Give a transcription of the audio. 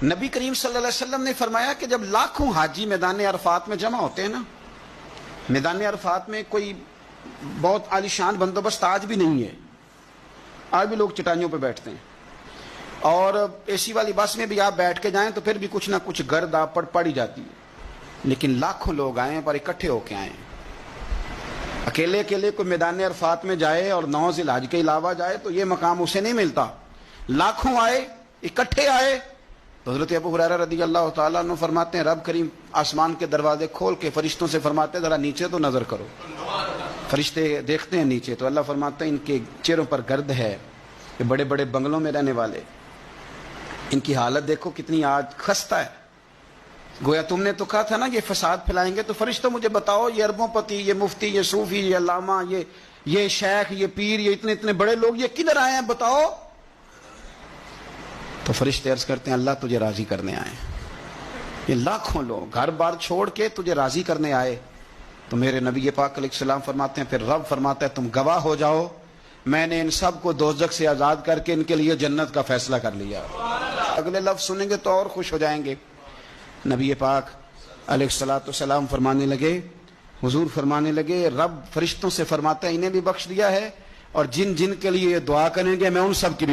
نبی کریم صلی اللہ علیہ وسلم نے فرمایا کہ جب لاکھوں حاجی میدان عرفات میں جمع ہوتے ہیں نا، میدان عرفات میں کوئی بہت عالیشان بندوبست آج بھی نہیں ہے، آج بھی لوگ چٹائیوں پہ بیٹھتے ہیں، اور اے سی والی بس میں بھی آپ بیٹھ کے جائیں تو پھر بھی کچھ نہ کچھ گرد آپ پر پڑ ہی جاتی ہے، لیکن لاکھوں لوگ آئیں پر اکٹھے ہو کے آئیں۔ اکیلے اکیلے کوئی میدان عرفات میں جائے اور 9 ذی الحج کے علاوہ جائے تو یہ مقام اسے نہیں ملتا۔ لاکھوں آئے، اکٹھے آئے تو حضرت ابو ہریرہ رضی اللہ تعالیٰ عنہ فرماتے ہیں رب کریم آسمان کے دروازے کھول کے فرشتوں سے فرماتے ہیں ذرا نیچے تو نظر کرو۔ فرشتے دیکھتے ہیں نیچے تو اللہ فرماتے ہیں ان کے چہروں پر گرد ہے، یہ بڑے بڑے بنگلوں میں رہنے والے، ان کی حالت دیکھو کتنی آج خستہ ہے۔ گویا تم نے تو کہا تھا نا یہ فساد پھیلائیں گے، تو فرشتوں مجھے بتاؤ یہ اربوں پتی، یہ مفتی، یہ صوفی، یہ علامہ، یہ شیخ، یہ پیر، یہ اتنے اتنے بڑے لوگ یہ کدھر آئے ہیں بتاؤ؟ تو فرشتے عرض کرتے ہیں اللہ تجھے راضی کرنے آئے۔ یہ لاکھوں لوگ گھر بار چھوڑ کے تجھے راضی کرنے آئے۔ تو میرے نبی پاک علیہ السلام فرماتے ہیں پھر رب فرماتا ہے تم گواہ ہو جاؤ، میں نے ان سب کو دوزخ سے آزاد کر کے ان کے لیے جنت کا فیصلہ کر لیا۔ اگلے لفظ سنیں گے تو اور خوش ہو جائیں گے۔ نبی پاک علیہ السلام فرمانے لگے، حضور فرمانے لگے رب فرشتوں سے فرماتا ہے انہیں بھی بخش دیا ہے، اور جن جن کے لیے یہ دعا کریں گے میں ان سب کی بھی